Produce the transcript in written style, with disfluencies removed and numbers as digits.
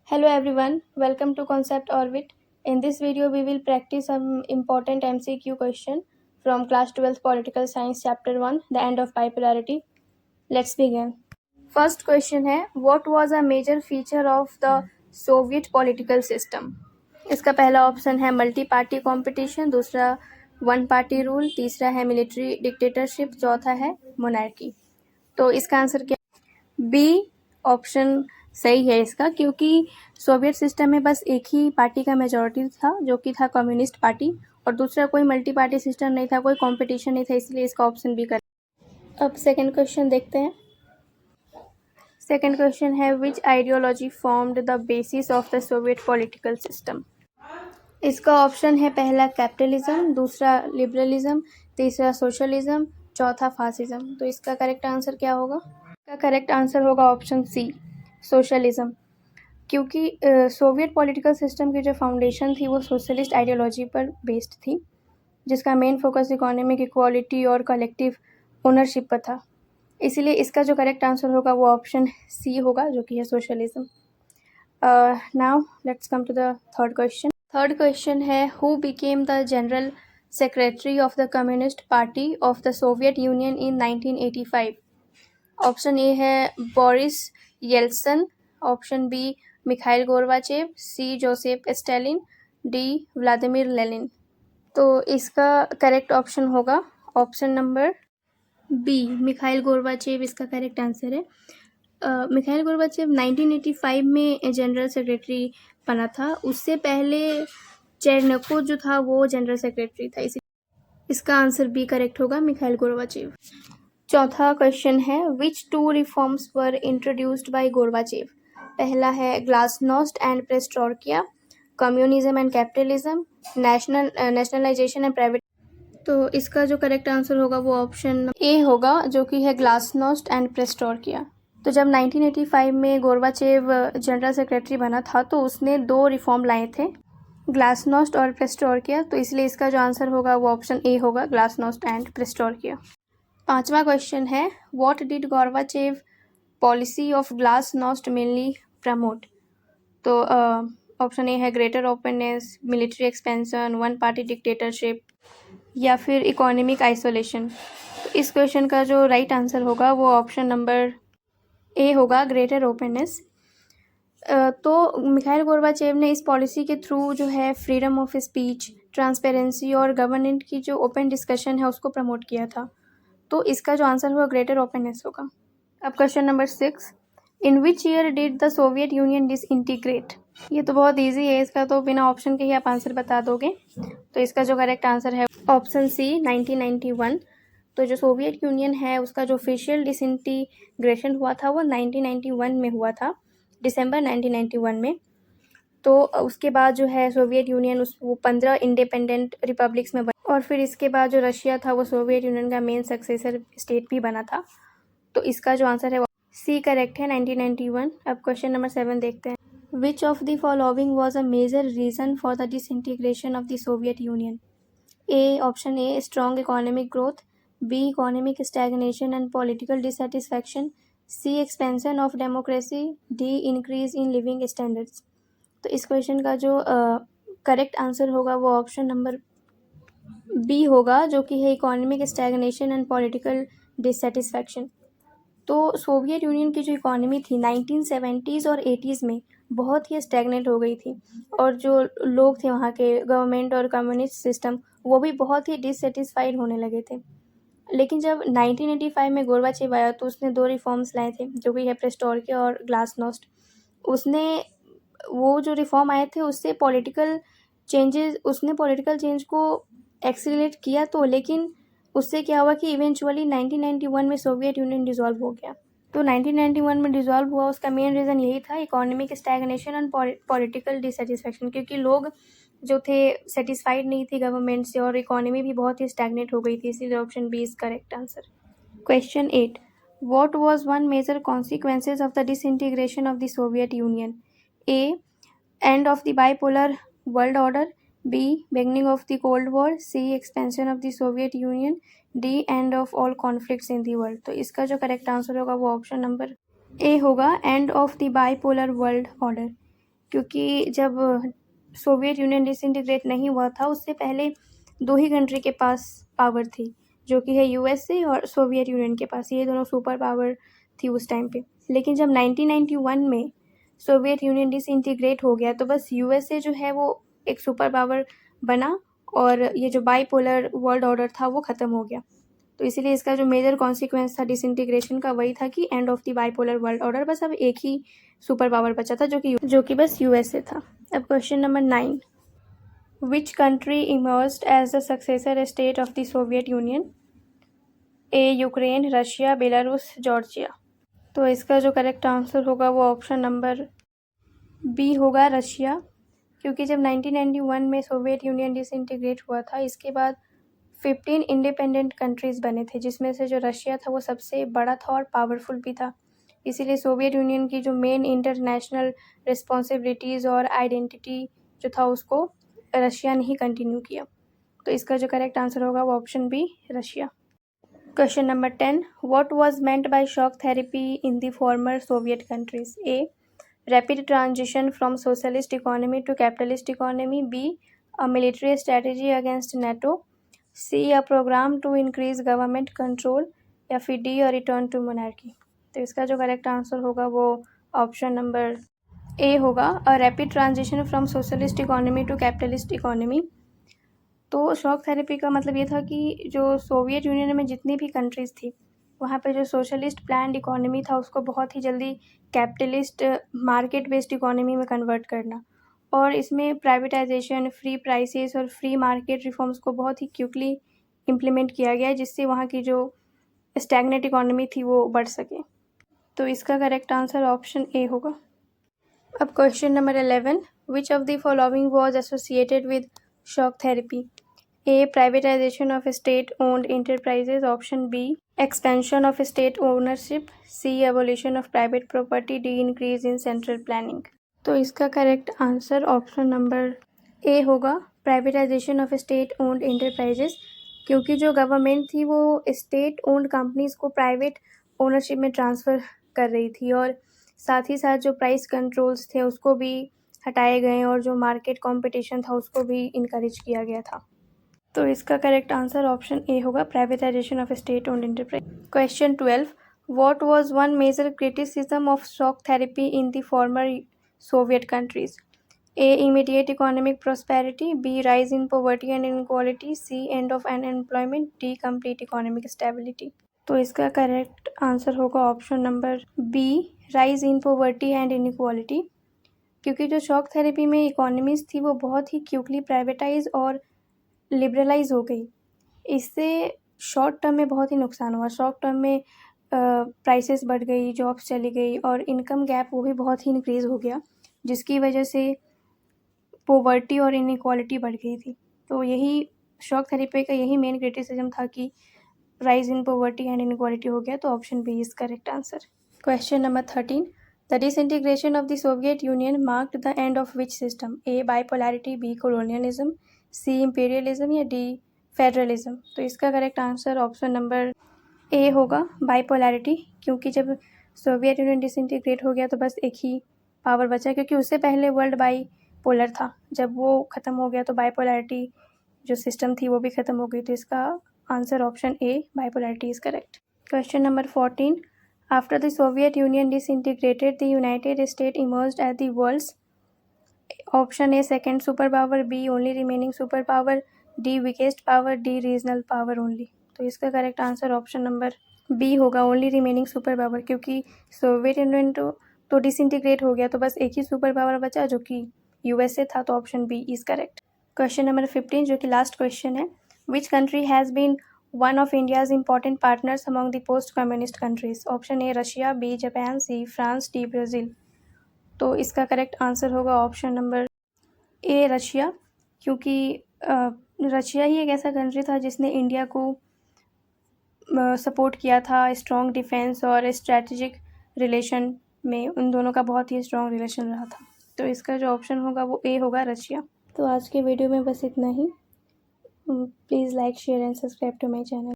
Hello everyone, welcome to Concept Orbit. In this video, we will practice some important MCQ question from class 12th Political Science chapter 1, the end of bipolarity. Let's begin. First question है, what was a major feature of the Soviet political system? इसका पहला option है multi party competition, दूसरा one party rule, तीसरा है military dictatorship, चौथा है monarchy. तो इसका आंसर क्या? बी ऑप्शन सही है इसका, क्योंकि सोवियत सिस्टम में बस एक ही पार्टी का मेजॉरिटी था जो कि था कम्युनिस्ट पार्टी, और दूसरा कोई मल्टी पार्टी सिस्टम नहीं था, कोई कंपटीशन नहीं था, इसलिए इसका ऑप्शन बी कर. अब सेकंड क्वेश्चन देखते हैं. सेकंड क्वेश्चन है which ideology formed the basis of the Soviet political system. इसका ऑप्शन है पहला कैपिटलिज्म, दूसरा लिबरलिज्म, तीसरा सोशलिज्म, चौथा फासिज्म. तो इसका करेक्ट आंसर क्या होगा? इसका करेक्ट आंसर होगा ऑप्शन सी, सोशलिज्म, क्योंकि सोवियत पॉलिटिकल सिस्टम की जो फाउंडेशन थी वो सोशलिस्ट आइडियोलॉजी पर बेस्ड थी, जिसका मेन फोकस इकोनॉमिक इक्वालिटी और कलेक्टिव ओनरशिप पर था. इसीलिए इसका जो करेक्ट आंसर होगा वो ऑप्शन सी होगा, जो कि है socialism. Now let's come to the third question. Third question है who became the general secretary of the Communist Party of the Soviet Union in 1985. Option A है Boris Yeltsin, option B Mikhail Gorbachev, C Joseph Stalin, D Vladimir Lenin. तो इसका correct option होगा option number B, Mikhail Gorbachev इसका correct answer है. Mikhail Gorbachev 1985 में general secretary बना था. उससे पहले चेरनेको जो था वो जनरल सेक्रेटरी था. इसी इसका आंसर बी करेक्ट होगा, मिखाइल गोर्बाचेव. चौथा क्वेश्चन है which two reforms were introduced by Gorbachev. पहला है glasnost and perestroika, communism and capitalism, nationalisation and private. तो इसका जो करेक्ट आंसर होगा वो ऑप्शन ए होगा, जो कि है ग्लासनोस्ट एंड पेरेस्ट्रोइका. तो जब 1985 में गोर्बाचेव जनरल सेक्रेटरी बना था तो उसने दो रिफॉर्म लाए थे, ग्लासनोस्ट और पेरेस्ट्रोइका. तो इसलिए इसका जो आंसर होगा वो ऑप्शन ए होगा, ग्लासनोस्ट एंड पेरेस्ट्रोइका. पांचवा क्वेश्चन है what did Gorbachev policy of glasnost mainly promote. तो ऑप्शन ए है greater openness, military expansion, one party dictatorship, या फिर इकोनॉमिक आइसोलेशन. तो इस क्वेश्चन का जो राइट आंसर होगा वो ऑप्शन नंबर ए होगा, ग्रेटर ओपननेस. तो मिखाइल गोर्बाचेव ने इस पॉलिसी के थ्रू जो है फ्रीडम ऑफ स्पीच, ट्रांसपेरेंसी और गवर्नेंट की जो ओपन डिस्कशन है उसको प्रमोट किया था. तो इसका जो आंसर होगा ग्रेटर ओपननेस होगा. अब question number 6, in which year did the Soviet union disintegrate. ये तो बहुत इजी है, इसका तो बिना ऑप्शन के ही आप आंसर बता दोगे. तो इसका जो करेक्ट आंसर है ऑप्शन सी, 1991. तो जो सोवियत यूनियन है उसका जो ऑफिशियल डिसइंटीग्रेशन हुआ था वो 1991 में हुआ था, दिसंबर 1991 में. तो उसके बाद जो है सोवियत यूनियन वो 15 इंडिपेंडेंट रिपब्लिक्स में बना, और फिर इसके बाद जो रशिया था वो सोवियत यूनियन का मेन सक्सेसर स्टेट भी बना था. तो इसका जो आंसर है वो सी करेक्ट है, 1991. अब क्वेश्चन नंबर 7 देखते हैं. Which of the following was a major reason for the disintegration of the Soviet Union. A option A strong economic growth, B economic stagnation and political dissatisfaction, C expansion of democracy, D increase in living standards. तो इस question का जो correct answer होगा वो option number B होगा, जो कि है economic stagnation and political dissatisfaction. तो सोवियत यूनियन की जो इकोनॉमी थी 1970s और 80s में बहुत ही स्टैग्नेट हो गई थी, और जो लोग थे वहाँ के गवर्नमेंट और कम्युनिस्ट सिस्टम वो भी बहुत ही डिससेटिस्फाइड होने लगे थे. लेकिन जब 1985 में गोर्बाचेव आया तो उसने दो रिफॉर्म्स लाए थे, जो कि है पेरेस्ट्रोइका और ग्लासनोस्ट. उसने वो जो रिफॉर्म आए थे उसने पॉलिटिकल चेंज को एक्सीलरेट किया. तो लेकिन उससे क्या हुआ कि इवेंचुअली 1991 में सोवियत यूनियन डिसॉल्व हो गया. तो 1991 में डिसॉल्व हुआ, उसका मेन रीज़न यही था, economic stagnation and political dissatisfaction, क्योंकि लोग जो थे सेटिस्फाइड नहीं थी गवर्नमेंट से, और इकोनॉमी भी बहुत ही स्टैग्नेट हो गई थी. इसीलिए option B is correct answer. Question 8, what was one major consequences of the disintegration of the Soviet Union. A end of the bipolar world order, B beginning of the Cold War, C expansion of the Soviet Union, D end of all conflicts in the world. तो इसका जो correct answer होगा वो option number A होगा, and of the bipolar world order. क्योंकि जब Soviet union disintegrate नहीं हुआ था उससे पहले 2 ही कंट्री के पास पावर थी, जो कि है यूएसए और सोवियत यूनियन के पास। ये दोनों सुपर पावर थी उस टाइम पे। लेकिन जब 1991 में सोवियत यूनियन डिसइंटीग्रेट हो गया तो बस यूएसए जो है वो एक सुपर पावर बना और ये जो बाईपोलर वर्ल्ड ऑर्डर था वो ख़त्म हो गया। तो इसीलिए इसका जो मेजर कॉन्सिक्वेंस था डिसइंटीग्रेशन का वही था कि and of the bipolar world order. बस अब एक ही सुपर पावर बचा था जो कि बस यूएसए था। अब question number 9, which country emerged as the successor state of the Soviet Union? A Ukraine, Russia, Belarus, Georgia. तो इसका जो करेक्ट आंसर होगा वो ऑप्शन नंबर बी होगा, रशिया। क्योंकि जब 1991 में सोवियत यूनियन डिसइंटीग्रेट हुआ था इसके बाद 15 इंडिपेंडेंट कंट्रीज़ बने थे, जिसमें से जो रशिया था वो सबसे बड़ा था और पावरफुल भी था। इसीलिए सोवियत यूनियन की जो मेन इंटरनेशनल रिस्पॉन्सिबिलिटीज़ और आइडेंटिटी जो था उसको रशिया ने ही कंटिन्यू किया। तो इसका जो करेक्ट आंसर होगा वो option B, Russia. Question number 10, what was meant by shock therapy in the former Soviet countries? A, rapid transition from socialist economy to capitalist economy. B, a military strategy against NATO. C, a program to increase government control. या फिर D, a return to monarchy. तो इसका जो correct answer होगा वो option number A होगा, a rapid transition from socialist economy to capitalist economy. तो shock therapy का मतलब ये था कि जो सोवियत यूनियन में जितनी भी कंट्रीज़ थी वहाँ पे जो सोशलिस्ट प्लान्ड इकोनॉमी था उसको बहुत ही जल्दी कैपिटलिस्ट मार्केट बेस्ड इकोनॉमी में कन्वर्ट करना, और इसमें प्राइवेटाइजेशन, फ्री प्राइसेस और फ्री मार्केट रिफॉर्म्स को बहुत ही क्विकली इम्प्लीमेंट किया गया जिससे वहाँ की जो स्टैग्नेट इकोनॉमी थी वो बढ़ सके। तो इसका करेक्ट आंसर ऑप्शन ए होगा। अब question number 11, which of the following was associated with shock therapy? A, privatization of state-owned enterprises. Option B, expansion of state ownership. C, abolition of private property. D, increase in central planning. तो इसका correct answer option number A होगा, privatisation of state owned enterprises. क्योंकि जो government थी वो state owned companies को private ownership में transfer कर रही थी, और साथ ही साथ जो प्राइस कंट्रोल्स थे उसको भी हटाए गए और जो मार्केट कॉम्पिटिशन था उसको भी इनकरेज किया गया था। तो इसका करेक्ट आंसर ऑप्शन ए होगा, privatisation of state owned enterprise. Question 12, what was one major criticism of shock therapy in the former Soviet countries? A, immediate economic prosperity. B, rise in poverty and inequality. C, end of unemployment. D, complete economic stability. तो इसका correct answer होगा option number B, rise in poverty and inequality. क्योंकि जो shock therapy में economies थी वो बहुत ही क्विकली प्राइवेटाइज और लिबरलाइज हो गई। इससे शॉर्ट टर्म में बहुत ही नुकसान हुआ। शॉर्ट टर्म में प्राइसेस बढ़ गई, जॉब्स चली गई और इनकम गैप वो भी बहुत ही इंक्रीज़ हो गया, जिसकी वजह से पॉवर्टी और इनइक्वालिटी बढ़ गई थी। तो यही शॉक थेरेपी का यही मेन क्रिटिसिज्म था कि rise in poverty and inequality हो गया। तो option B is correct answer. Question number 13, the disintegration of the Soviet Union marked the end of which system? A, bipolarity. B, colonialism. C, imperialism. या D, federalism. तो इसका correct answer option number A होगा, bipolarity. क्योंकि जब Soviet union disintegrate हो गया तो बस एक ही पावर बचा, क्योंकि उससे पहले वर्ल्ड बाईपोलर था। जब वो ख़त्म हो गया तो बाइपोलैरिटी जो सिस्टम थी वो भी ख़त्म हो गई। तो इसका answer option A, bipolarity is correct. Question number 14, after the Soviet Union disintegrated the United State emerged as the world's? Option A, second super power. B, only remaining super power. D, weakest power. D, regional power only. तो इसका correct answer option number B होगा, only remaining super power. क्योंकि Soviet Union तो disintegrate हो गया तो बस एक ही सुपर पावर बचा जो कि यूएसए था। तो option B is correct. Question number 15 जो कि लास्ट क्वेश्चन है, which country has been one of India's important partners among the post communist countries? Option A, Russia. B, Japan. C, France. D, Brazil. तो इसका correct answer होगा option number A, Russia. क्योंकि Russia ही एक ऐसा country था जिसने India को सपोर्ट किया था स्ट्रॉन्ग डिफेंस और स्ट्रैटेजिक रिलेशन में। उन दोनों का बहुत ही स्ट्रॉन्ग रिलेशन रहा था। तो इसका जो ऑप्शन होगा वो ए होगा, रशिया। तो आज के वीडियो में बस इतना ही। Please like, share and subscribe to my channel.